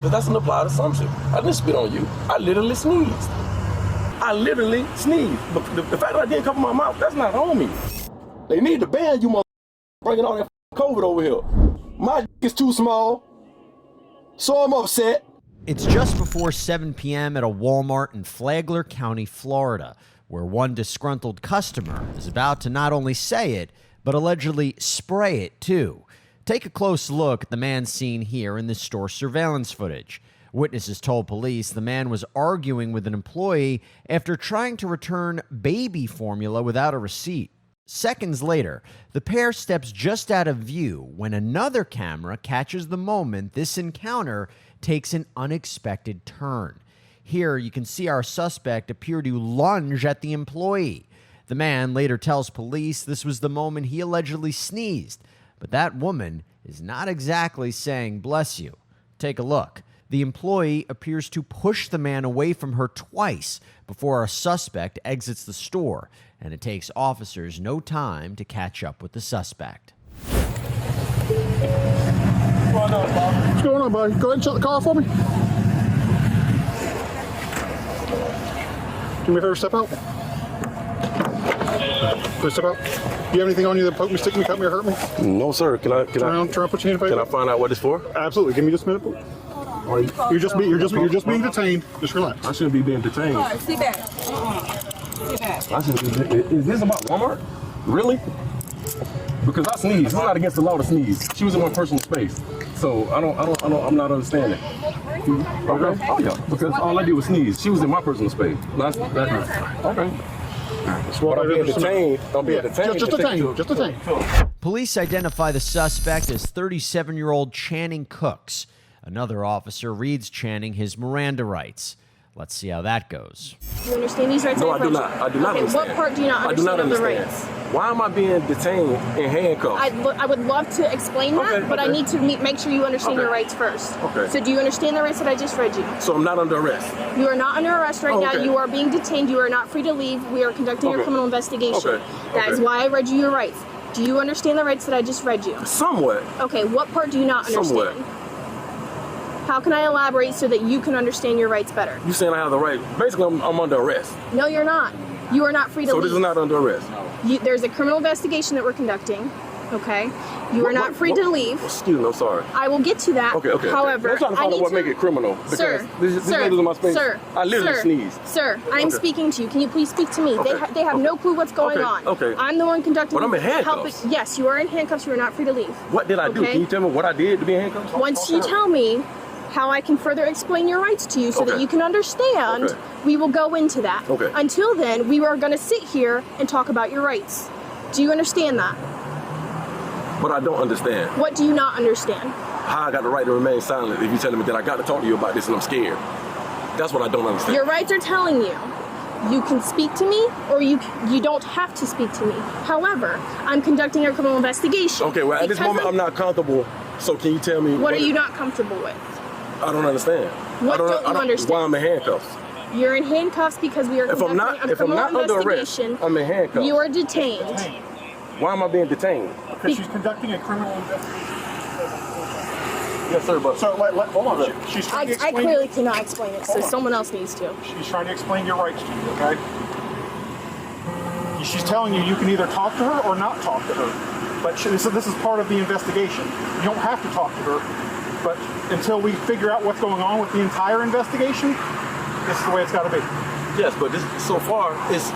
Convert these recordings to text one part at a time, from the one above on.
Because that's an applied assumption. I didn't spit on you. I literally sneezed. But the fact that I didn't cover my mouth, that's not on me. They need to ban you, mother, bringing all that COVID over here. My is too small, so I'm upset. It's just before 7 p.m. at a Walmart in Flagler County, Florida, where one disgruntled customer is about to not only say it, but allegedly spray it too. Take a close look at the man seen here in this store surveillance footage. Witnesses told police the man was arguing with an employee after trying to return baby formula without a receipt. Seconds later, the pair steps just out of view when another camera catches the moment this encounter takes an unexpected turn. Here, you can see our suspect appear to lunge at the employee. The man later tells police this was the moment he allegedly sneezed, but that woman is not exactly saying bless you. Take a look. The employee appears to push the man away from her twice before our suspect exits the store, and it takes officers no time to catch up with the suspect. What's going on, buddy? Go ahead and shut the car for me. Do me a favor, step out. Please step out. Do you have anything on you that poke me, stick me, cut me, or hurt me? No, sir. Can I Try and put you in a favor. Can I find out what it's for? Absolutely. Give me just a minute. You're just being detained. Just relax. I shouldn't be being detained. All right, sit back. Sit back. I shouldn't be. Is this about Walmart? Really? Because I sneezed. It's not against the law to sneeze. She was in my personal space, so I'm not understanding. Okay. Oh yeah. Because all I did was sneeze. She was in my personal space. That's okay. But I'm being detained. Just detained. Police identify the suspect as 37-year-old Channing Cooks. Another officer reads Channing his Miranda rights. Let's see how that goes. Do you understand these rights? No, I do not. I do not understand. What part do you not understand of the rights? Why am I being detained in handcuffs? I would love to explain that, but I need to make sure you understand your rights first. Okay. So do you understand the rights that I just read you? So I'm not under arrest? You are not under arrest right now. You are being detained. You are not free to leave. We are conducting a criminal investigation. That is why I read you your rights. Do you understand the rights that I just read you? Somewhat. Okay, what part do you not understand? Somewhat. How can I elaborate so that you can understand your rights better? You saying I have the right? Basically, I'm under arrest. No, you're not. You are not free to leave. So this is not under arrest? There's a criminal investigation that we're conducting, okay? You are not free to leave. Excuse me, I'm sorry. I will get to that. Okay. However, I'm trying to find out what make it criminal. Sir, this lady's in my space. I literally sneezed. Sir, I'm speaking to you. Can you please speak to me? They have no clue what's going on. Okay. I'm the one conducting. But I'm in handcuffs. Yes, you are in handcuffs. You are not free to leave. What did I do? Can you tell me what I did to be in handcuffs? Once you tell me how I can further explain your rights to you so that you can understand, we will go into that. Okay. Until then, we are going to sit here and talk about your rights. Do you understand that? But I don't understand. What do you not understand? How I got the right to remain silent if you're telling me that I got to talk to you about this and I'm scared. That's what I don't understand. Your rights are telling you you can speak to me or you don't have to speak to me. However, I'm conducting a criminal investigation. Okay, well, at this moment, I'm not comfortable. So can you tell me what are you not comfortable with? I don't understand. What don't you understand? Why I'm in handcuffs? You're in handcuffs because we are conducting a criminal investigation. I'm in handcuffs. You are detained. Why am I being detained? Because she's conducting a criminal investigation. Yes, sir, but... So, hold on. She's trying to explain... I clearly cannot explain it, so someone else needs to. She's trying to explain your rights to you, okay? She's telling you can either talk to her or not talk to her. But this is part of the investigation. You don't have to talk to her. But until we figure out what's going on with the entire investigation, this is the way it's got to be. Yes, but this so far is...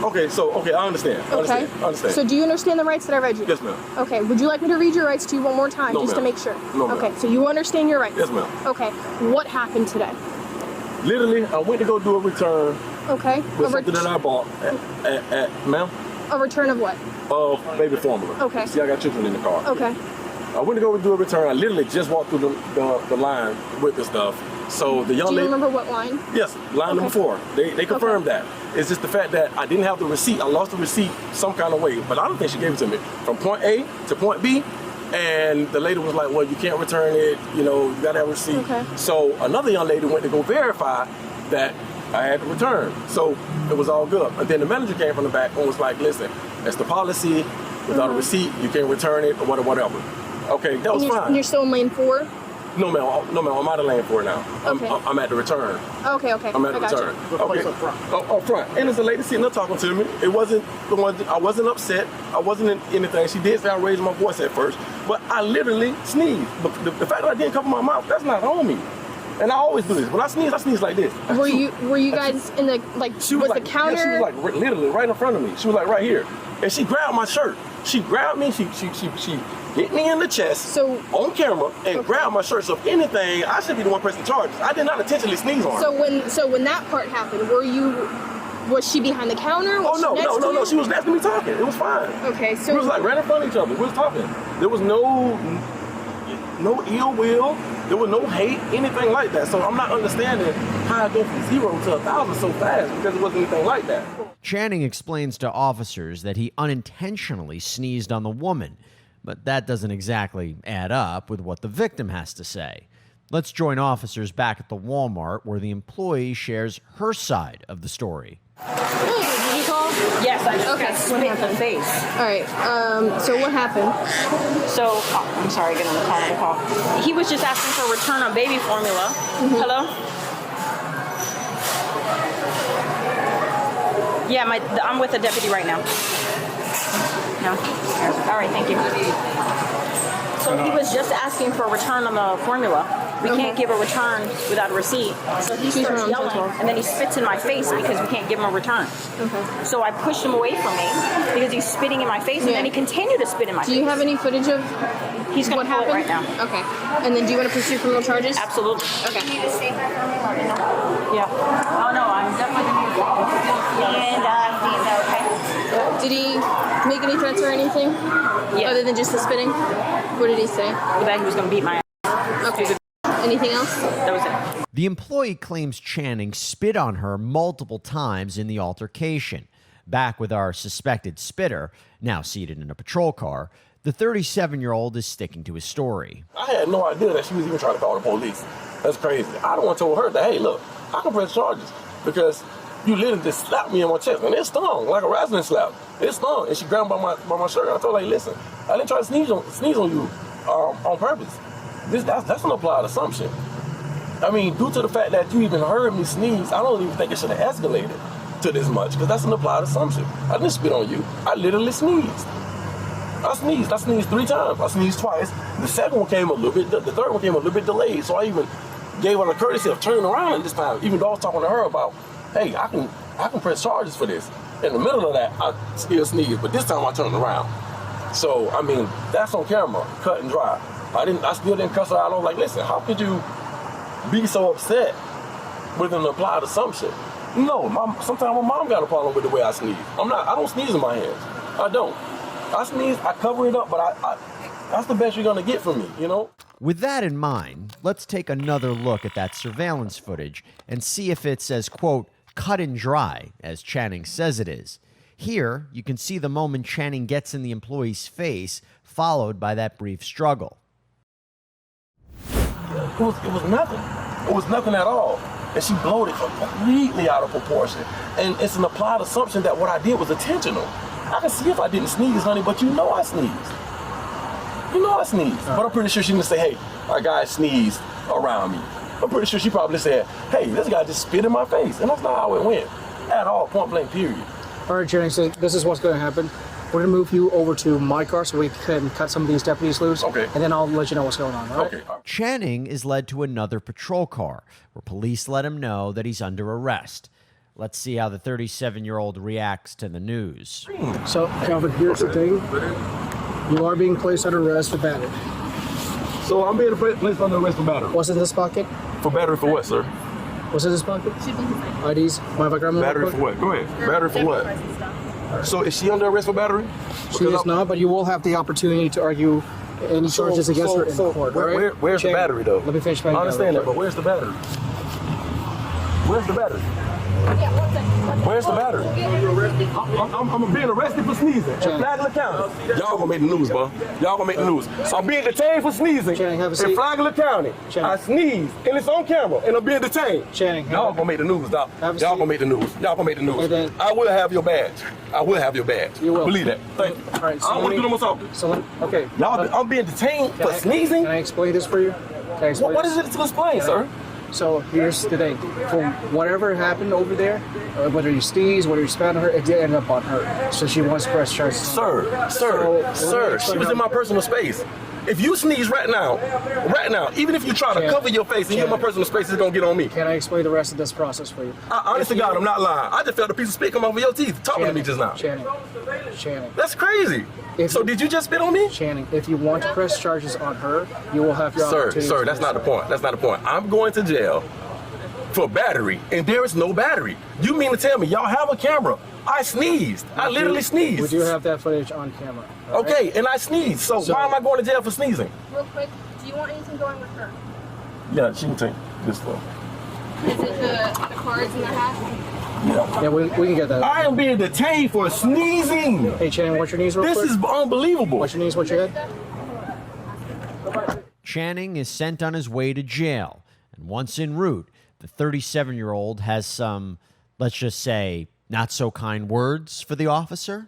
Okay, I understand. I understand. So do you understand the rights that I read you? Yes, ma'am. Okay, would you like me to read your rights to you one more time just to make sure? No, ma'am. Okay, so you understand your rights? Yes, ma'am. Okay, what happened today? Literally, I went to go do a return. Okay. With something that I bought at ma'am? A return of what? Of baby formula. Okay. See, I got children in the car. Okay. I went to go do a return. I literally just walked through the line with the stuff. So the young lady... Do you remember what line? Yes, line number 4. They confirmed that. It's just the fact that I didn't have the receipt. I lost the receipt some kind of way, but I don't think she gave it to me. From point A to point B, and the lady was like, well, you can't return it, you gotta have a receipt. Okay. So another young lady went to go verify that I had to return. So it was all good. And then the manager came from the back and was like, listen, that's the policy. Without a receipt, you can't return it or whatever. Okay, that was fine. And you're still in lane 4? No, ma'am. No, ma'am. I'm out of lane for it now. Okay. I'm at the return. Okay. I'm at the return. Okay. Up front. Up front. And there's a lady sitting there talking to me. It wasn't the one. I wasn't upset. I wasn't in anything. She did say I raised my voice at first, but I literally sneezed. But the fact that I didn't cover my mouth, that's not on me. And I always do this. When I sneeze like this. Were you guys in the She was like, the counter? Yeah, she was like literally right in front of me. She was like right here, and she grabbed my shirt. She grabbed me. She hit me in the chest on camera and grabbed my shirt. So if anything, I should be the one pressing charges. I did not intentionally sneeze on her. So when that part happened, was she behind the counter? Was no. she She was next to me talking. It was fine. Okay, so we was like right in front of each other. We was talking. There was no ill will. There was no hate, anything like that. So I'm not understanding how I go from 0 to 1,000 so fast because it wasn't anything like that. Channing explains to officers that he unintentionally sneezed on the woman, but that doesn't exactly add up with what the victim has to say. Let's join officers back at the Walmart where the employee shares her side of the story. Did you call? Yes, I just got spit in the face. All right. So what happened? So, I'm sorry, get on the call. He was just asking for a return on baby formula. Mm-hmm. Hello? Yeah, I'm with the deputy right now. No? All right, thank you. So he was just asking for a return on the formula. We can't give a return without a receipt. So he starts yelling, and then he spits in my face because we can't give him a return. Okay. So I pushed him away from me because he's spitting in my face, and then he continued to spit in my face. Do you have any footage of He's going what to pull happened? it right now. Okay. And then do you want to pursue criminal charges? Absolutely. Okay. Yeah. Oh, no, I'm definitely going to Did he make any threats or anything? Yeah. Other than just the spitting? What did he say? That he was going to beat my ass. Okay. Anything else? That was it. The employee claims Channing spit on her multiple times in the altercation. Back with our suspected spitter, now seated in a patrol car, the 37-year-old is sticking to his story. I had no idea that she was even trying to call the police. That's crazy. I don't want to tell her that, hey, look, I can press charges because you literally just slapped me in my chest, and it stung like a wrestling slap. It stung, and she grabbed by my shirt. I told her, hey, listen, I didn't try to sneeze on you on purpose. That's an applied assumption. I mean, due to the fact that you even heard me sneeze, I don't even think it should have escalated to this much because that's an applied assumption. I didn't spit on you. I literally sneezed. I sneezed 3 times. I sneezed twice. The second one came a little bit, the third one came a little bit delayed. So I even gave her the courtesy of turning around this time, even though I was talking to her about, hey, I can press charges for this. In the middle of that, I still sneezed, but this time I turned around. So, I mean, that's on camera, cut and dry. I still didn't cuss her out. I was like, listen, how could you be so upset with an applied assumption? No, sometimes my mom got a problem with the way I sneeze. I don't sneeze in my hands. I don't. I sneeze, I cover it up, but that's the best you're gonna get from me, you know? With that in mind, let's take another look at that surveillance footage and see if it's as, quote, cut and dry as Channing says it is. Here, you can see the moment Channing gets in the employee's face, followed by that brief struggle. It was nothing. It was nothing at all. And she blowed it completely out of proportion. And it's an applied assumption that what I did was intentional. I can see if I didn't sneeze, honey, but you know I sneezed. You know I sneezed. But I'm pretty sure she didn't say, hey, our guy sneezed around me. I'm pretty sure she probably said, hey, this guy just spit in my face. And that's not how it went at all, point blank, period. All right, Channing, so this is what's going to happen. We're going to move you over to my car so we can cut some of these deputies loose. Okay. And then I'll let you know what's going on, all right? Okay. Channing is led to another patrol car, where police let him know that he's under arrest. Let's see how the 37-year-old reacts to the news. So, Calvin, here's the thing. You are being placed under arrest for battery. So I'm being placed under arrest for battery. What's in this pocket? For battery for what, sir? What's in this pocket? IDs. Mind if I grab them? Battery for what? Go ahead. Battery for what? So is she under arrest for battery? She is not, but you will have the opportunity to argue any charges against her in court, all right? Where's the battery, though? Let me finish my I understand that, but where's the battery? Where's the battery? Where's the battery? I'm being arrested for sneezing in Flagler County. Y'all gonna make the news, bro. Y'all gonna make the news. So I'm being detained for sneezing Channing, have a in seat. Flagler County. Channing. I sneezed, and it's on camera, and I'm being detained. Channing, Y'all gonna make the news, doc. Have a Y'all seat. gonna make the news. Y'all gonna make the news. And then- I will have your badge. I will have your badge. You will. Believe that. Thank you. All right, so I don't want to do no more talking. So, okay. I'm being detained for sneezing. Can I explain this for you? What is it to explain, sir? So here's the thing. From whatever happened over there, whether you sneeze, whether you spat on her, it did end up on her. So she wants to press charges. Sir, she was in my personal space. If you sneeze right now, even if you try to cover your face and you're in my personal space, it's gonna get on me. Can I explain the rest of this process for you? Honest to God, I'm not lying. I just felt a piece of spit come over your teeth talking to me just now. Channing. That's crazy. So did you just spit on me? Channing, if you want to press charges on her, you will have your opportunity. Sir, that's not the point. That's not the point. I'm going to jail for battery, and there is no battery. You mean to tell me y'all have a camera? I sneezed. I literally sneezed. We do have that footage on camera. Okay, and I sneezed. So why am I going to jail for sneezing? Real quick, do you want anything going with her? Yeah, she can take this stuff. Is it the cards in the hat? Yeah, we can get that. I am being detained for sneezing. Hey, Channing, what's your knees real quick? This is unbelievable. What's your knees, what's your head? Channing is sent on his way to jail, and once en route, the 37-year-old has some, let's just say, not so kind words for the officer.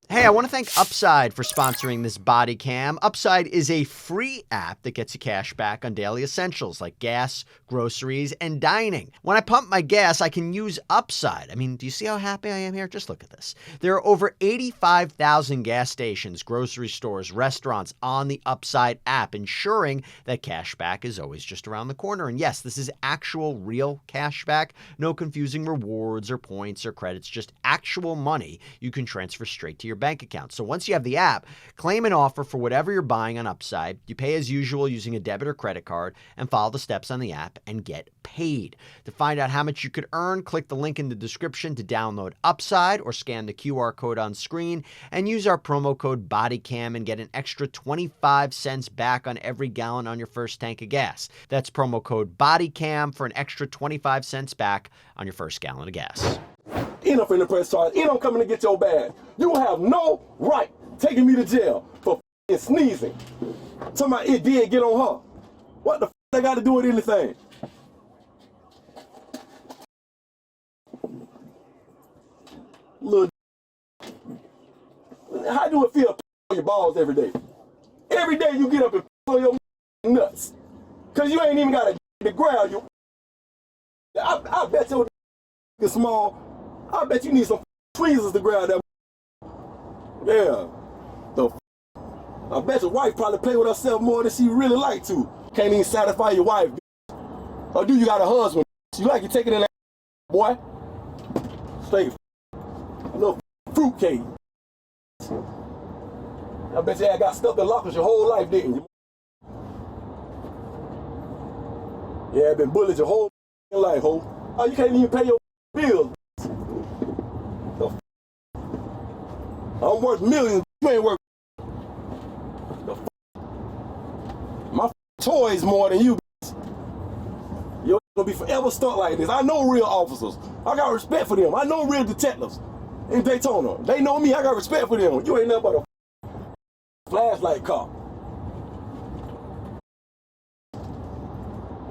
Hey, I want to thank Upside for sponsoring this body cam. Upside is a free app that gets you cash back on daily essentials like gas, groceries, and dining. When I pump my gas, I can use Upside. I mean, do you see how happy I am here? Just look at this. There are over 85,000 gas stations, grocery stores, restaurants on the Upside app, ensuring that cash back is always just around the corner. And yes, this is actual real cash back. No confusing rewards or points or credits, just actual money you can transfer straight to your bank account. So once you have the app, claim an offer for whatever you're buying on Upside. You pay as usual using a debit or credit card and follow the steps on the app and get paid. To find out how much you could earn, click the link in the description to download Upside or scan the QR code on screen and use our promo code BODYCAM and get an extra 25 cents back on every gallon on your first tank of gas. That's promo code BODYCAM for an extra 25 cents back on your first gallon of gas. Enough in the press charge. I'm coming to get your bag. You have no right taking me to jail for sneezing. Talking about it did get on her. What the they got to do with anything? Little how do it feel on your balls every day? Every day you get up and on your nuts. Cause you ain't even got to ground you. I bet your is small. I bet you need some tweezers to grab that. Yeah. I bet your wife probably play with herself more than she really like to. Can't even satisfy your wife. Or do you got a husband? You like you taking in that boy? Straight little fruitcake. I bet you got stuck in lockers your whole life, didn't you? Yeah, been bullied your whole life, ho. Oh, you can't even pay your bills. I'm worth millions. You ain't worth. My toys more than you. You're gonna be forever stuck like this. I know real officers. I got respect for them. I know real detectives in Daytona. They know me. I got respect for them. You ain't nothing but a flashlight cop.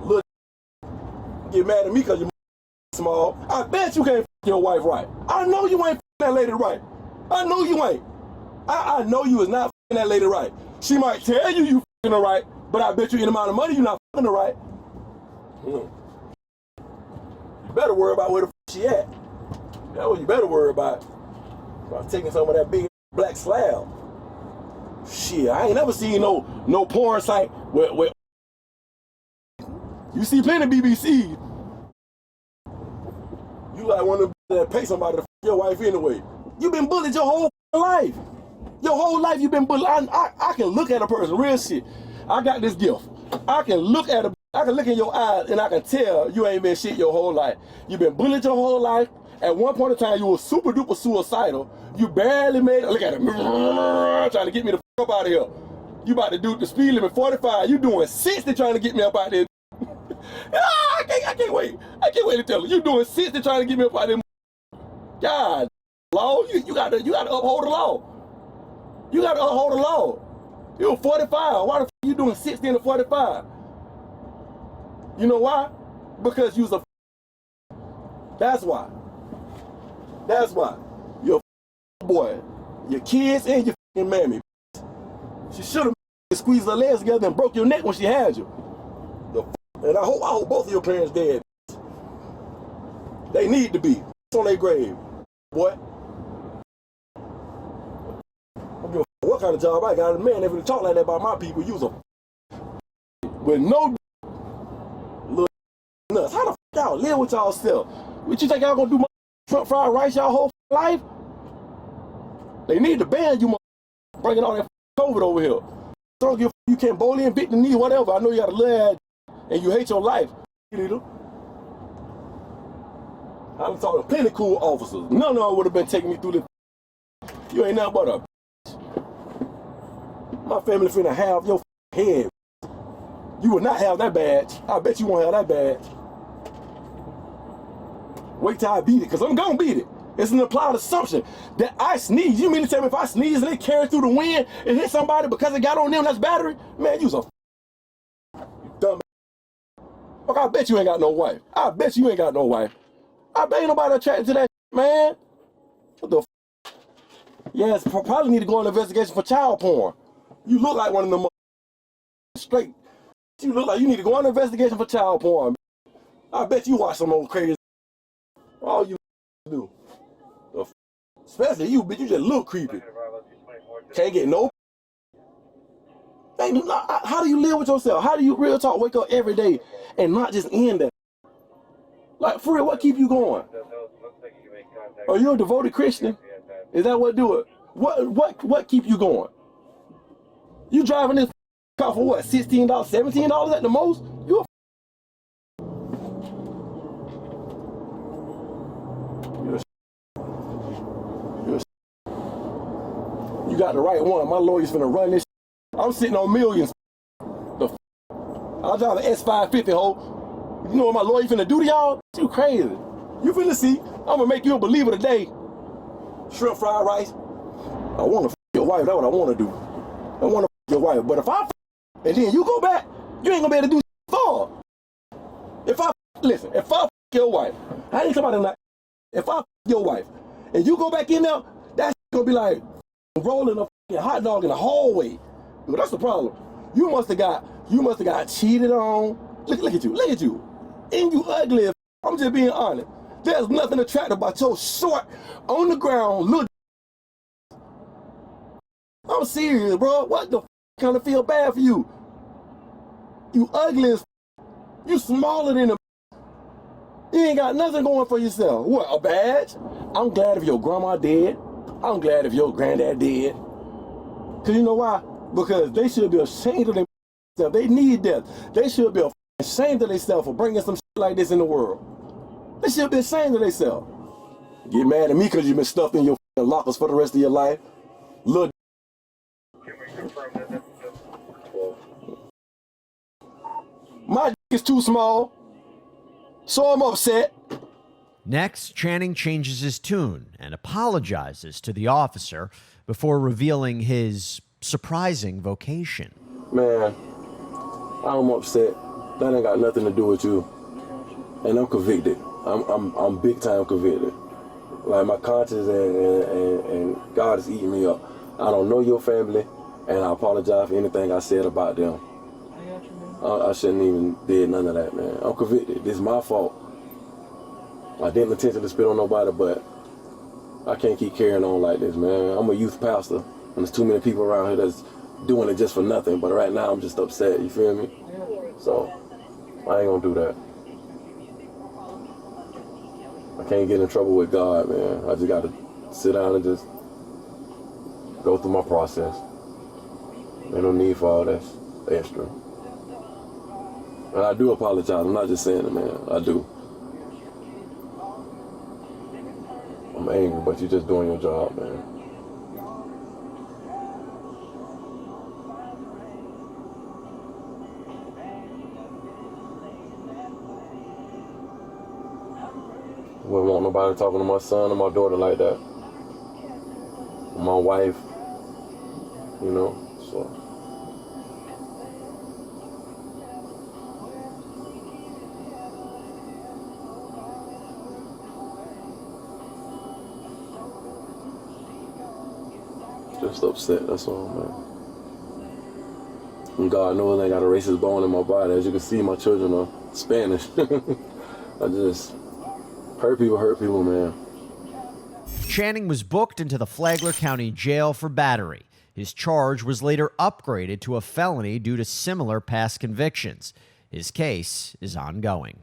Look, get mad at me because you're small. I bet you can't f your wife right. I know you ain't f that lady right. I know you ain't. I know you is not f***ing that lady right. She might tell you f***ing her right, but I bet you any amount of money you not f***ing her right. You better worry about where the f*** she at. That's what you better worry about. About taking some of that big black slab. Shit, I ain't never seen no porn site where you see plenty of BBC. You like one of them that pay somebody to f*** your wife anyway. You been bullied your whole life. Your whole life you been bullied. I can look at a person, real shit. I got this gift. I can look in your eyes and I can tell you ain't been shit your whole life. You been bullied your whole life. At one point in time, you were super duper suicidal. You barely made it. Look at him. Trying to get me the fuck up out of here. You about to do the speed limit 45. You doing 60 trying to get me up out there. I can't wait. I can't wait to tell you. You doing 60 trying to get me up out there. God. Law, you gotta uphold the law. You gotta uphold the law. You were 45. Why the f you doing 60 and a 45? You know why? Because you was a That's why. That's why. You're a boy. Your kids and your mammy. She should have squeezed her legs together and broke your neck when she had you. And I hope both of your parents dead. They need to be. It's on their grave. Boy. I don't give a what kind of job I got. Man, if you talk like that about my people, you was a with no little nuts. How the f y'all live with y'all still? What you think y'all gonna do my shrimp fried rice y'all whole life? They need to ban you, bringing all that COVID over here. Don't give you Cambodian, bit the knee, whatever. I know you got a little ass and you hate your life. I'm talking plenty cool officers. None of them would have been taking me through this. You ain't nothing but a my family finna have your head. You will not have that badge. I bet you won't have that badge. Wait till I beat it, because I'm gonna beat it. It's an implied assumption that I sneeze. You mean to tell me if I sneeze and it carry through the wind and hit somebody because it got on them, that's battery? Man, you's a dumb. Look, I bet you ain't got no wife. I bet you ain't got no wife. I bet ain't nobody attracted to that, man. What the yes, probably need to go on an investigation for child porn. You look like one of them straight. You look like you need to go on an investigation for child porn. I bet you watch some old crazy. All you do. Especially you, bitch, you just look creepy. Can't get no. How do you live with yourself? How do you real talk wake up every day and not just end that? Like, for real, what keep you going? Are you a devoted Christian? Is that what do it? What keep you going? You driving this car for what? $16, $17 at the most? You a You got the right one. My lawyer's finna run this. I'm sitting on millions. I'll drive an S550, ho. You know what my lawyer finna do to y'all? You crazy. You finna see. I'm gonna make you a believer today. Shrimp fried rice. I wanna f your wife. That's what I wanna do. I wanna f your wife. But if I f and then you go back, you ain't gonna be able to do for. If I listen, if I f your wife, I ain't talking about that. If I f your wife and you go back in there, that's gonna be like rolling a hot dog in the hallway. Well, that's the problem. You must have got cheated on. Look at you. And you ugly. I'm just being honest. There's nothing attractive about your short, on the ground, look. I'm serious, bro. What the f kind of feel bad for you? You ugly as f. You smaller than a. You ain't got nothing going for yourself. What, a badge? I'm glad if your grandma dead. I'm glad if your granddad dead. Cause you know why? Because they should be ashamed of themselves. They need death. They should be ashamed of themselves for bringing some shit like this in the world. They should be ashamed of themselves. Get mad at me because you've been stuffed in your lockers for the rest of your life. Look. My dick is too small, so I'm upset. Next, Channing changes his tune and apologizes to the officer before revealing his surprising vocation. Man, I'm upset. That ain't got nothing to do with you. And I'm convicted. I'm big time convicted. Like my conscience and God is eating me up. I don't know your family, and I apologize for anything I said about them. I shouldn't even did none of that, man. I'm convicted. This is my fault. I didn't intentionally spit on nobody, but I can't keep carrying on like this, man. I'm a youth pastor, and there's too many people around here that's doing it just for nothing. But right now, I'm just upset. You feel me? So I ain't gonna do that. I can't get in trouble with God, man. I just gotta sit down and just go through my process. Ain't no need for all that extra. And I do apologize. I'm not just saying it, man. I do. I'm angry, but you're just doing your job, man. Wouldn't want nobody talking to my son or my daughter like that. My wife, you know, so. Just upset, that's all, man. And God knows I got a racist bone in my body. As you can see, my children are Spanish. I just hurt people, man. Channing was booked into the Flagler County Jail for battery. His charge was later upgraded to a felony due to similar past convictions. His case is ongoing.